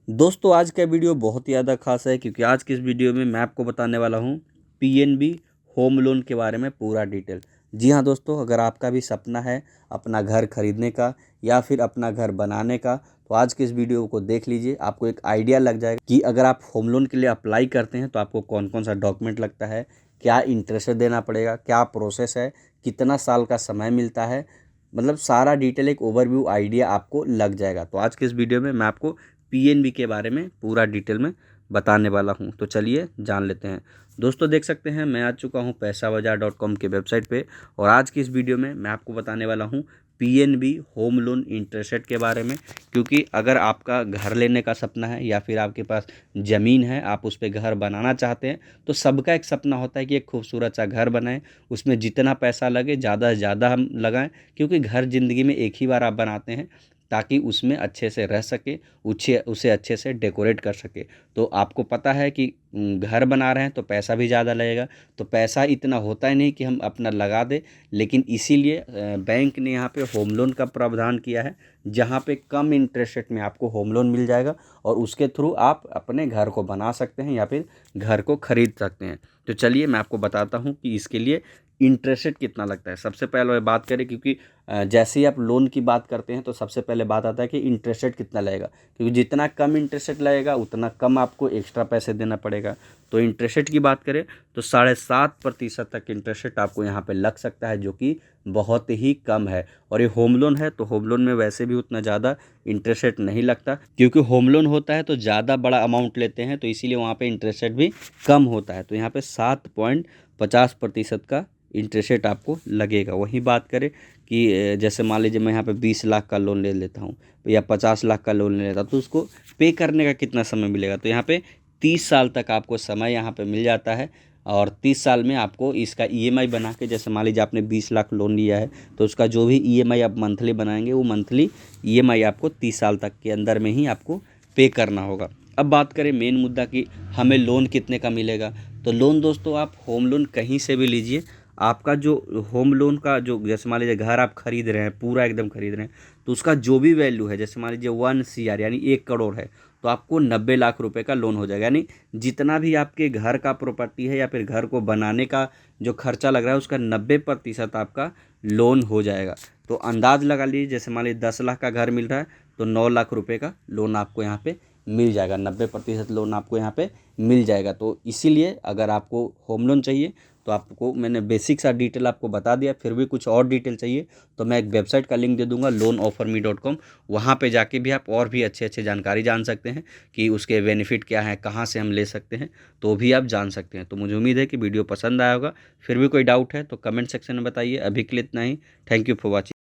दोस्तों आज का वीडियो बहुत ही ज़्यादा खास है क्योंकि आज की इस वीडियो में मैं आपको बताने वाला हूँ पीएनबी होम लोन के बारे में पूरा डिटेल। जी हाँ दोस्तों, अगर आपका भी सपना है अपना घर खरीदने का या फिर अपना घर बनाने का तो आज के इस वीडियो को देख लीजिए। आपको एक आइडिया लग जाएगा कि अगर आप होम लोन के लिए अप्लाई करते हैं तो आपको कौन कौन सा डॉक्यूमेंट लगता है, क्या इंटरेस्ट देना पड़ेगा, क्या प्रोसेस है, कितना साल का समय मिलता है, मतलब सारा डिटेल एक ओवरव्यू आइडिया आपको लग जाएगा। तो आज के इस वीडियो में मैं आपको पीएनबी के बारे में पूरा डिटेल में बताने वाला हूं, तो चलिए जान लेते हैं। दोस्तों देख सकते हैं मैं आ चुका हूं पैसाबाजार.com के वेबसाइट पे और आज की इस वीडियो में मैं आपको बताने वाला हूं PNB home loan interest rate के बारे में। क्योंकि अगर आपका घर लेने का सपना है या फिर आपके पास ज़मीन है, आप उस पर घर बनाना चाहते हैं, तो सबका एक सपना होता है कि एक खूबसूरत सा घर बनाएं, उसमें जितना पैसा लगे ज़्यादा से ज़्यादा हम लगाएं। क्योंकि घर ज़िंदगी में एक ही बार आप बनाते हैं ताकि उसमें अच्छे से रह सके, उसे अच्छे से डेकोरेट कर सके। तो आपको पता है कि घर बना रहे हैं तो पैसा भी ज़्यादा लगेगा, तो पैसा इतना होता ही नहीं कि हम अपना लगा दें। लेकिन इसीलिए बैंक ने यहाँ पे होम लोन का प्रावधान किया है, जहाँ पे कम इंटरेस्ट रेट में आपको होम लोन मिल जाएगा और उसके थ्रू आप अपने घर को बना सकते हैं या फिर घर को खरीद सकते हैं। तो चलिए मैं आपको बताता हूँ कि इसके लिए इंटरेस्ट रेट कितना लगता है। सबसे पहले बात करें, क्योंकि जैसे ही आप लोन की बात करते हैं तो सबसे पहले बात आता है कि इंटरेस्ट रेट कितना लगेगा, क्योंकि जितना कम इंटरेस्ट रेट लगेगा उतना कम आपको एक्स्ट्रा पैसे देना पड़ेगा। तो इंटरेस्ट रेट की बात करें तो 7.5% तक इंटरेस्ट रेट आपको यहाँ पे लग सकता है, जो कि बहुत ही कम है। और ये होम लोन है तो होम लोन में वैसे भी उतना ज़्यादा इंटरेस्ट रेट नहीं लगता, क्योंकि होम लोन होता है तो ज़्यादा बड़ा अमाउंट लेते हैं, तो इसीलिए वहाँ पे इंटरेस्ट रेट भी कम होता है। तो यहाँ पे 7.50% का इंटरेस्ट रेट आपको लगेगा। वहीं बात करें कि जैसे मान लीजिए मैं यहाँ पे 20 लाख का लोन ले लेता हूँ या 50 लाख का लोन ले लेता हूँ, तो उसको पे करने का कितना समय मिलेगा, तो यहाँ पे 30 साल तक आपको समय यहाँ पे मिल जाता है। और 30 साल में आपको इसका ईएमआई बना के, जैसे मान लीजिए आपने 20 लाख लोन लिया है तो उसका जो भी ईएमआई आप मंथली बनाएंगे वो मंथली ईएमआई आपको 30 साल तक के अंदर में ही आपको पे करना होगा। अब बात करें मेन मुद्दा कि हमें लोन कितने का मिलेगा, तो लोन दोस्तों आप होम लोन कहीं से भी लीजिए, आपका जो होम लोन का जो, जैसे मान लीजिए घर आप खरीद रहे हैं, पूरा एकदम खरीद रहे हैं, तो उसका जो भी वैल्यू है, जैसे मान लीजिए 1 CR यानी 1 करोड़ है, तो आपको 90 लाख रुपए का लोन हो जाएगा। यानी जितना भी आपके घर का प्रॉपर्टी है या फिर घर को बनाने का जो खर्चा लग रहा है उसका 90% आपका लोन हो जाएगा। तो अंदाज लगा लीजिए, जैसे मान लीजिए 10 लाख का घर मिल रहा है तो 9 लाख रुपए का लोन आपको यहाँ पे मिल जाएगा, 90% लोन आपको यहाँ पे मिल जाएगा। तो इसीलिए अगर आपको होम लोन चाहिए तो आपको मैंने बेसिक सा डिटेल आपको बता दिया, फिर भी कुछ और डिटेल चाहिए तो मैं एक वेबसाइट का लिंक दे दूंगा loanofferme.com। वहाँ पे जाके भी आप और भी अच्छे अच्छे जानकारी जान सकते हैं कि उसके बेनिफिट क्या है, कहाँ से हम ले सकते हैं, तो भी आप जान सकते हैं। तो मुझे उम्मीद है कि वीडियो पसंद आया होगा। फिर भी कोई डाउट है तो कमेंट सेक्शन में बताइए। अभी के लिए इतना ही। Thank you for watching.